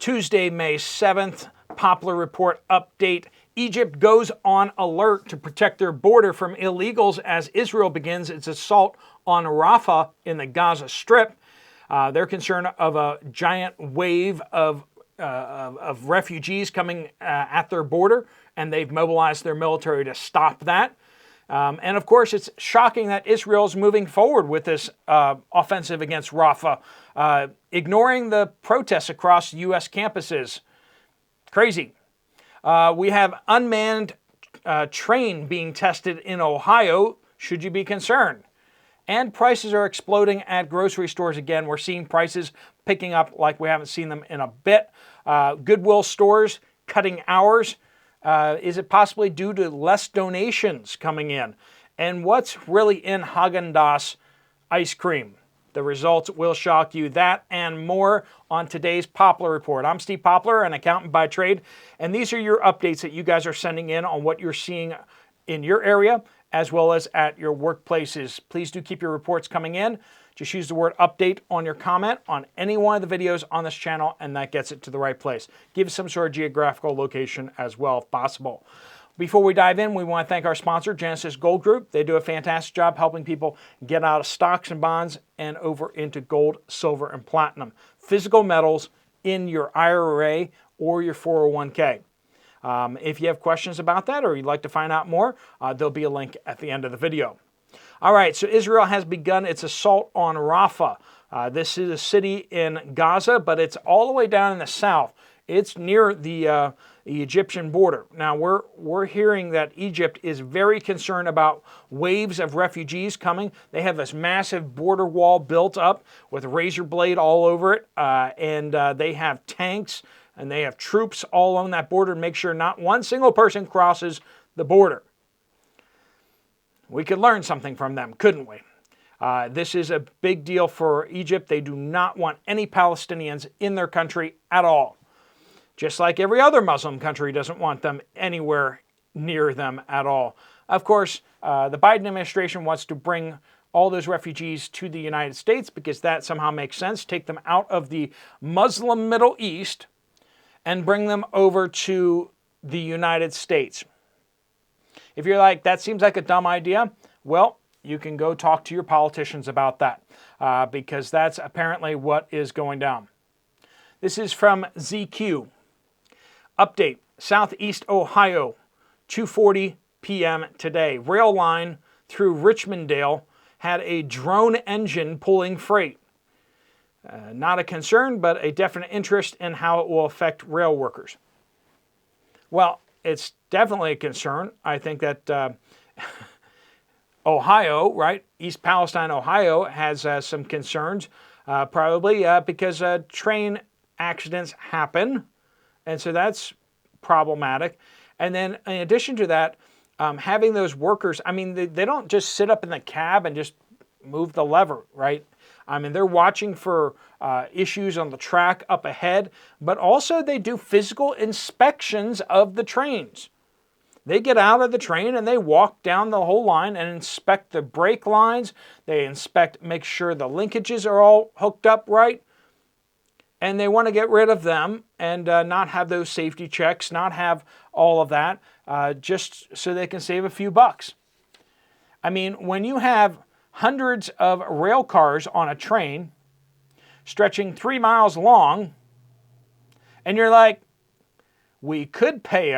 Tuesday, May 7th, Poplar report update. Egypt goes on alert to protect their border from illegals as Israel begins its assault on Rafah in the Gaza Strip. They're concerned of a giant wave of refugees coming at their border, and they've mobilized their military to stop that. And of course, it's shocking that Israel's moving forward with this offensive against Rafah, ignoring the protests across U.S. campuses. Crazy. We have unmanned train being tested in Ohio. Should you be concerned? And prices are exploding at grocery stores again. We're seeing prices picking up like we haven't seen them in a bit. Goodwill stores cutting hours. Is it possibly due to less donations coming in? And what's really in Haagen-Dazs ice cream? The results will shock you. That and more on today's Poplar Report. I'm Steve Poplar, an accountant by trade, and these are your updates that you guys are sending in on what you're seeing in your area as well as at your workplaces. Please do keep your reports coming in. Just use the word update on your comment on any one of the videos on this channel, and that gets it to the right place. Give some sort of geographical location as well if possible. Before we dive in, we want to thank our sponsor, Genesis Gold Group. They do a fantastic job helping people get out of stocks and bonds and over into gold, silver, and platinum. Physical metals in your IRA or your 401k. If you have questions about that or you'd like to find out more, there'll be a link at the end of the video. All right, so Israel has begun its assault on Rafah. This is a city in Gaza, but it's all the way down in the south. It's near the Egyptian border. Now, we're hearing that Egypt is very concerned about waves of refugees coming. They have this massive border wall built up with razor blade all over it, and they have tanks and they have troops all along that border to make sure not one single person crosses the border. We could learn something from them, couldn't we? This is a big deal for Egypt. They do not want any Palestinians in their country at all. Just like every other Muslim country doesn't want them anywhere near them at all. Of course, the Biden administration wants to bring all those refugees to the United States because that somehow makes sense. Take them out of the Muslim Middle East and bring them over to the United States. If you're like, that seems like a dumb idea, well, you can go talk to your politicians about that because that's apparently what is going down. This is from ZQ. Update, Southeast Ohio, 2:40 p.m. today. Rail line through Richmonddale had a drone engine pulling freight. Not a concern, but a definite interest in how it will affect rail workers. Well, it's definitely a concern. I think that Ohio, right, East Palestine, Ohio, has some concerns, probably because train accidents happen. And so that's problematic. And then in addition to that, having those workers, I mean, they don't just sit up in the cab and just move the lever, right? I mean, they're watching for issues on the track up ahead, but also they do physical inspections of the trains. They get out of the train and they walk down the whole line and inspect the brake lines. They inspect, make sure the linkages are all hooked up right. And they want to get rid of them and not have those safety checks, not have all of that, just so they can save a few bucks. I mean, when you have hundreds of rail cars on a train stretching 3 miles long, and you're like, we could pay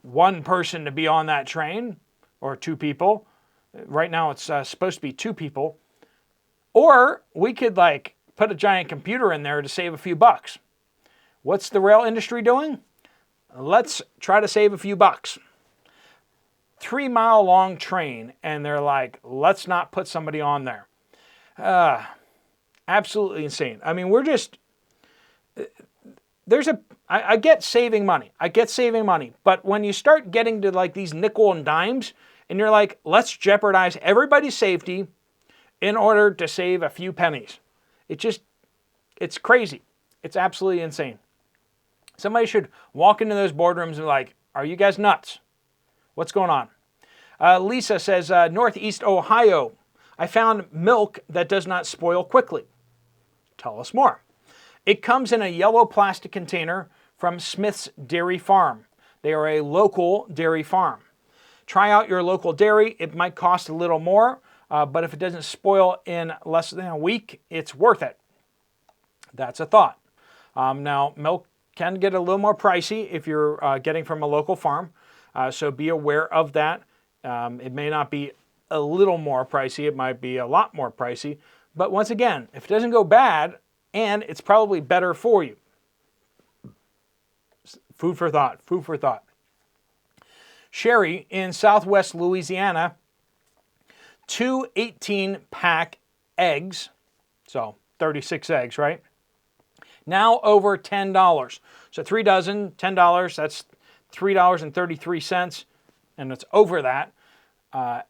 one person to be on that train, or two people. Right now it's supposed to be two people. Or we could put a giant computer in there to save a few bucks. What's the rail industry doing? Let's try to save a few bucks. 3 mile long train, and they're like, let's not put somebody on there. Absolutely insane. I mean, I get saving money. But when you start getting to these nickel and dimes, and you're like, let's jeopardize everybody's safety in order to save a few pennies. It's crazy. It's absolutely insane. Somebody should walk into those boardrooms and be like, are you guys nuts? What's going on? Lisa says, Northeast Ohio, I found milk that does not spoil quickly. Tell us more. It comes in a yellow plastic container from Smith's Dairy Farm. They are a local dairy farm. Try out your local dairy. It might cost a little more, but if it doesn't spoil in less than a week, it's worth it. That's a thought. Now, milk can get a little more pricey if you're getting from a local farm, so be aware of that. It may not be a little more pricey, it might be a lot more pricey, but once again, if it doesn't go bad, and it's probably better for you. Food for thought, food for thought. Sherry in southwest Louisiana, 2 18-pack eggs, so 36 eggs, right? Now over $10. So 3 dozen, $10, that's $3.33, and it's over that.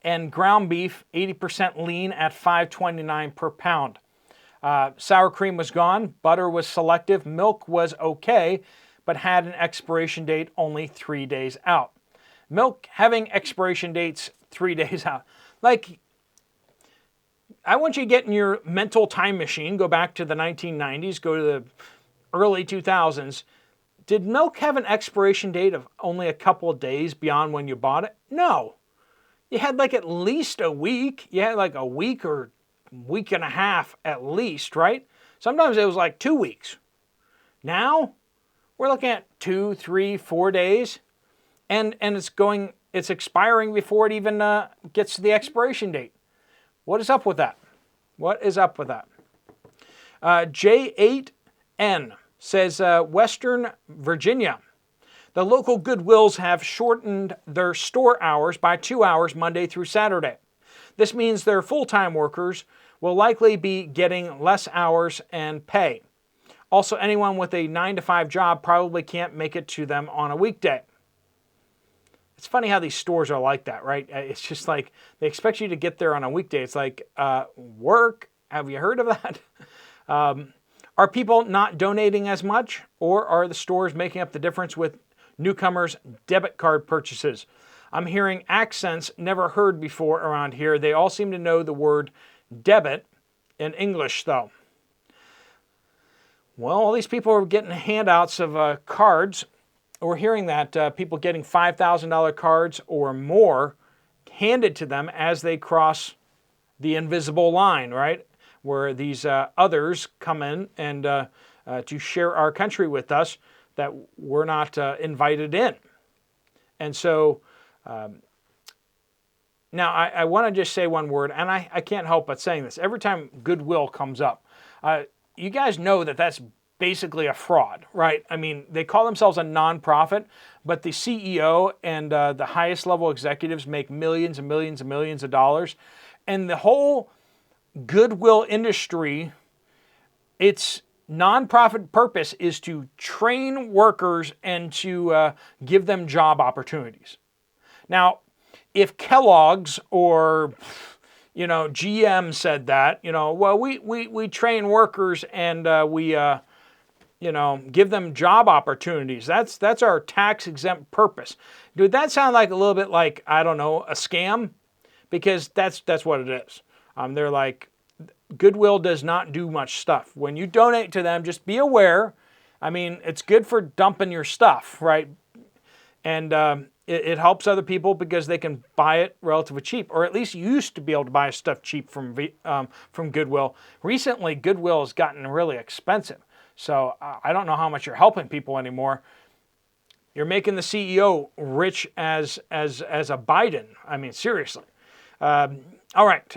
And ground beef, 80% lean at $5.29 per pound. Sour cream was gone, butter was selective, milk was okay, but had an expiration date only 3 days out. Milk having expiration dates 3 days out. Like, I want you to get in your mental time machine, go back to the 1990s, go to the early 2000s. Did milk have an expiration date of only a couple of days beyond when you bought it? No. You had like at least a week. You had like a week or week and a half at least, right? Sometimes it was like 2 weeks. Now, we're looking at 2, 3, 4 days. And it's expiring before it even gets to the expiration date. What is up with that? What is up with that? J8N says Western Virginia. The local Goodwills have shortened their store hours by 2 hours Monday through Saturday. This means their full-time workers will likely be getting less hours and pay. Also, anyone with a 9-to-5 job probably can't make it to them on a weekday. It's funny how these stores are like that, right? It's just like they expect you to get there on a weekday. It's like, work? Have you heard of that? Are people not donating as much, or are the stores making up the difference with newcomers' debit card purchases? I'm hearing accents never heard before around here. They all seem to know the word debit in English, though. Well, all these people are getting handouts of cards. We're hearing that people getting $5,000 cards or more handed to them as they cross the invisible line, right? Where these others come in and to share our country with us that we're not invited in. And so now I want to just say one word, and I can't help but saying this. Every time Goodwill comes up, you guys know that that's basically a fraud, right? I mean, they call themselves a nonprofit, but the CEO and the highest level executives make millions and millions and millions of dollars. And the whole Goodwill industry, its nonprofit purpose is to train workers and to give them job opportunities. Now, if Kellogg's or GM said that, well, we train workers and we give them job opportunities. That's our tax-exempt purpose. Would that sound like a little bit like, I don't know, a scam? Because that's what it is. They're like, Goodwill does not do much stuff. When you donate to them, just be aware. I mean, it's good for dumping your stuff, right? And it helps other people because they can buy it relatively cheap, or at least used to be able to buy stuff cheap from Goodwill. Recently, Goodwill has gotten really expensive. So I don't know how much you're helping people anymore. You're making the CEO rich as a Biden. I mean, seriously. All right.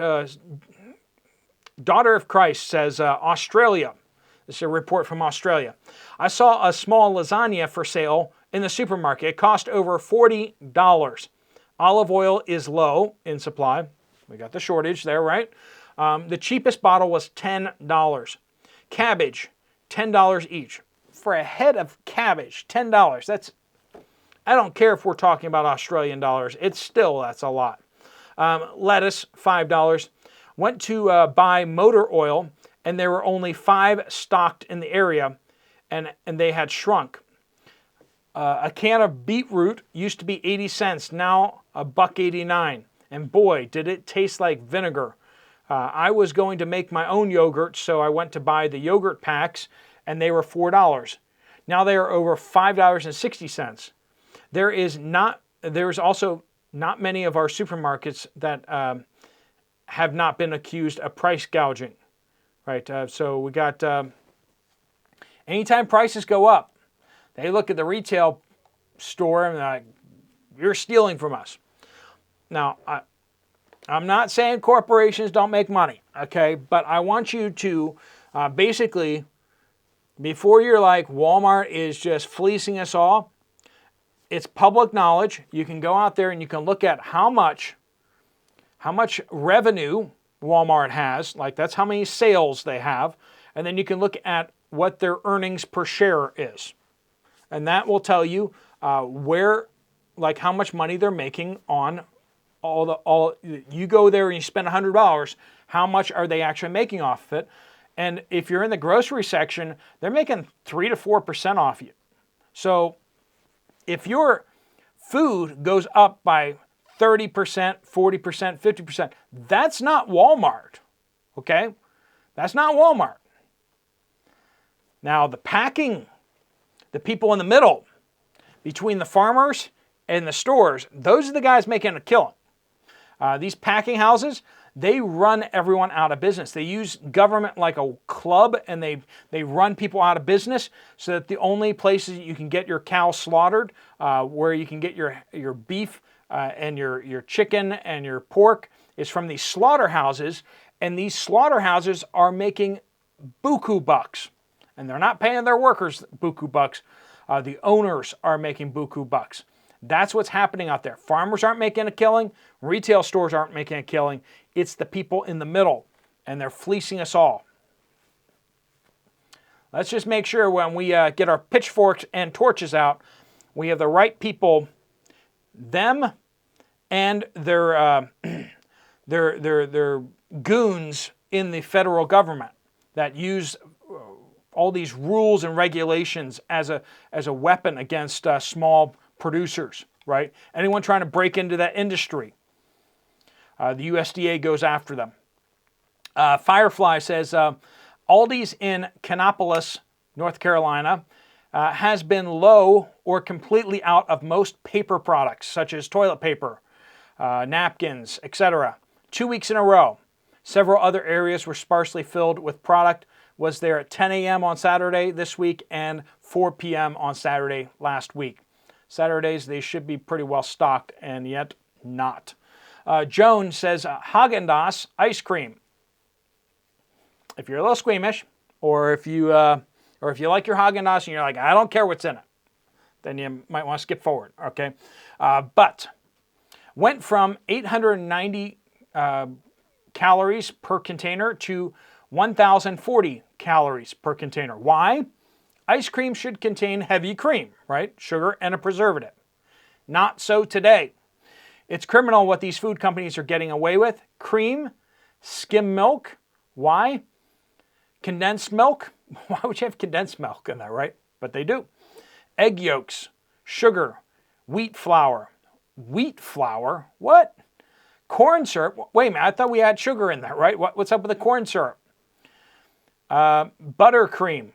Daughter of Christ says Australia. This is a report from Australia. I saw a small lasagna for sale in the supermarket. It cost over $40. Olive oil is low in supply. We got the shortage there, right? The cheapest bottle was $10. Cabbage, $10 each. For a head of cabbage, $10. That's, I don't care if we're talking about Australian dollars. That's a lot. Lettuce, $5. Went to buy motor oil, and there were only 5 stocked in the area, and they had shrunk. A can of beetroot used to be 80 cents, now $1.89. And boy, did it taste like vinegar. I was going to make my own yogurt, so I went to buy the yogurt packs, and they were $4. Now they are over $5.60. There's also not many of our supermarkets that have not been accused of price gouging, right? So we got, anytime prices go up, they look at the retail store and they're like, you're stealing from us. Now, I'm not saying corporations don't make money, okay? But I want you to basically, before you're like, Walmart is just fleecing us all, it's public knowledge. You can go out there and you can look at how much revenue Walmart has, like that's how many sales they have, and then you can look at what their earnings per share is. And that will tell you like how much money they're making on you go there and you spend $100, how much are they actually making off of it? And if you're in the grocery section, they're making 3 to 4% off you. So if your food goes up by 30%, 40%, 50%, that's not Walmart, okay? That's not Walmart. Now the packing, the people in the middle, between the farmers and the stores, those are the guys making a killing. These packing houses, they run everyone out of business. They use government like a club, and they run people out of business so that the only places you can get your cow slaughtered, where you can get your beef and your chicken and your pork, is from these slaughterhouses, and these slaughterhouses are making buku bucks. And they're not paying their workers buku bucks. The owners are making buku bucks. That's what's happening out there. Farmers aren't making a killing. Retail stores aren't making a killing. It's the people in the middle, and they're fleecing us all. Let's just make sure when we get our pitchforks and torches out, we have the right people, them and their goons in the federal government that use all these rules and regulations as a weapon against small producers, right? Anyone trying to break into that industry, the USDA goes after them. Firefly says, Aldi's in Kannapolis, North Carolina, has been low or completely out of most paper products, such as toilet paper, napkins, etc. 2 weeks in a row. Several other areas were sparsely filled with product. Was there at 10 a.m. on Saturday this week and 4 p.m. on Saturday last week. Saturdays, they should be pretty well stocked, and yet not. Joan says, Haagen-Dazs ice cream. If you're a little squeamish, or if you like your Haagen-Dazs and you're like, I don't care what's in it, then you might want to skip forward, okay? But went from 890 calories per container to 1,040 calories per container. Why? Ice cream should contain heavy cream, right? Sugar and a preservative. Not so today. It's criminal what these food companies are getting away with. Cream, skim milk. Why? Condensed milk. Why would you have condensed milk in there, right? But they do. Egg yolks, sugar, wheat flour. Wheat flour? What? Corn syrup? Wait a minute, I thought we had sugar in there, right? What's up with the corn syrup? Buttercream.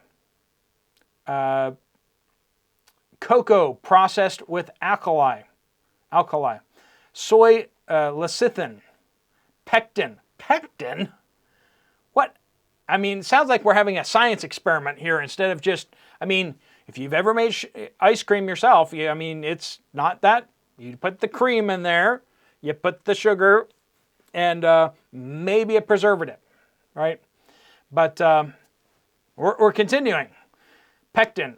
Cocoa processed with alkali. Soy lecithin. Pectin. Pectin? What? I mean, it sounds like we're having a science experiment here instead of just, I mean, if you've ever made ice cream yourself, I mean, it's not that. You put the cream in there, you put the sugar, and maybe a preservative, right? But we're continuing. Pectin,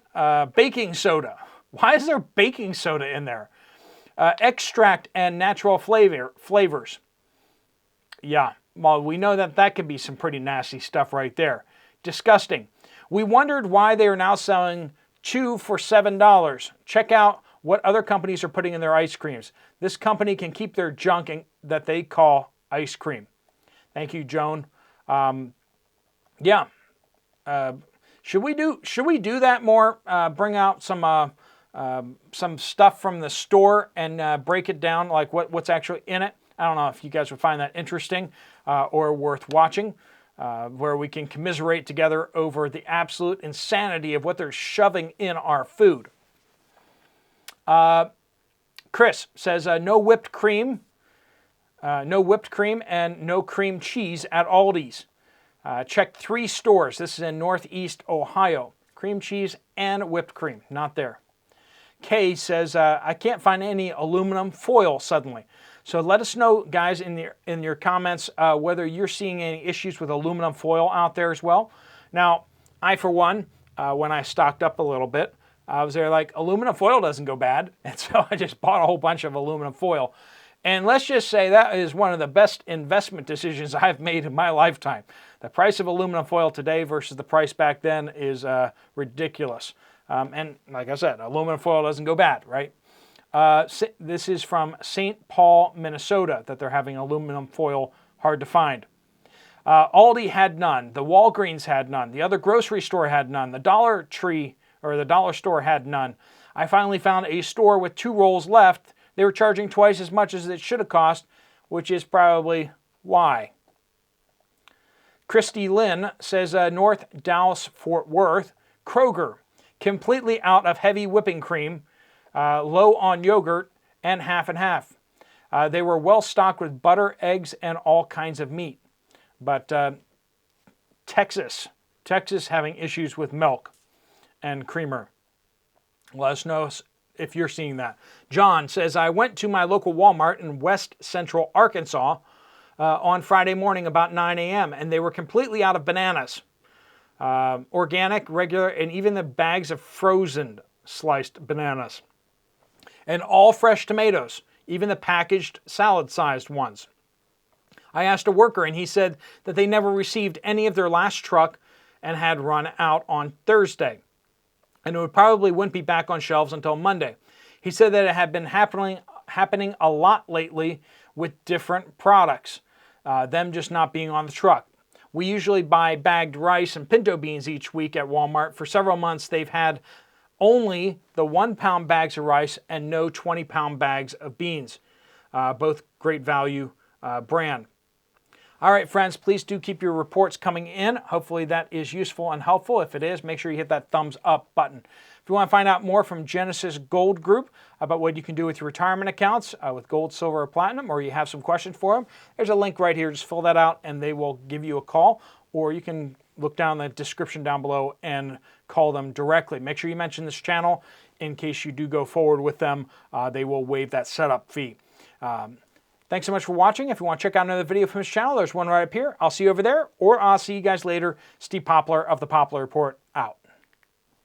baking soda. Why is there baking soda in there? Extract and natural flavors. Yeah, well, we know that could be some pretty nasty stuff right there. Disgusting. We wondered why they are now selling 2 for $7. Check out what other companies are putting in their ice creams. This company can keep their junk that they call ice cream. Thank you, Joan. Yeah. Should we do that more? Bring out some stuff from the store and break it down, like what's actually in it. I don't know if you guys would find that interesting or worth watching. where we can commiserate together over the absolute insanity of what they're shoving in our food. Chris says, no whipped cream and no cream cheese at Aldi's. Checked 3 stores. This is in Northeast Ohio. Cream cheese and whipped cream, not there. Kay says, I can't find any aluminum foil suddenly. So let us know, guys, in your comments whether you're seeing any issues with aluminum foil out there as well. Now, I, for one, when I stocked up a little bit, I was there like, aluminum foil doesn't go bad. And so I just bought a whole bunch of aluminum foil. And let's just say that is one of the best investment decisions I've made in my lifetime. The price of aluminum foil today versus the price back then is ridiculous. And like I said, aluminum foil doesn't go bad, right? This is from St. Paul, Minnesota, that they're having aluminum foil hard to find. Aldi had none. The Walgreens had none. The other grocery store had none. The Dollar Tree or the dollar store had none. I finally found a store with 2 rolls left. They were charging twice as much as it should have cost, which is probably why. Christy Lynn says, North Dallas, Fort Worth, Kroger, completely out of heavy whipping cream, low on yogurt, and half and half. They were well stocked with butter, eggs, and all kinds of meat. But Texas having issues with milk and creamer. Let us know if you're seeing that. John says, I went to my local Walmart in West Central Arkansas on Friday morning about 9 a.m. and they were completely out of bananas. Organic, regular, and even the bags of frozen sliced bananas. And all fresh tomatoes, even the packaged salad-sized ones. I asked a worker and he said that they never received any of their last truck and had run out on Thursday. And it probably wouldn't be back on shelves until Monday. He said that it had been happening a lot lately with different products, them just not being on the truck. We usually buy bagged rice and pinto beans each week at Walmart. For several months, they've had only the 1-pound bags of rice and no 20-pound bags of beans. Both great value brand. All right, friends, please do keep your reports coming in. Hopefully that is useful and helpful. If it is, make sure you hit that thumbs up button. If you want to find out more from Genesis Gold Group about what you can do with your retirement accounts with gold, silver, or platinum, or you have some questions for them, there's a link right here. Just fill that out and they will give you a call, or you can look down the description down below and call them directly. Make sure you mention this channel in case you do go forward with them. They will waive that setup fee. Thanks so much for watching. If you want to check out another video from this channel, there's one right up here. I'll see you over there, or I'll see you guys later. Steve Poplar of the Poplar Report, out.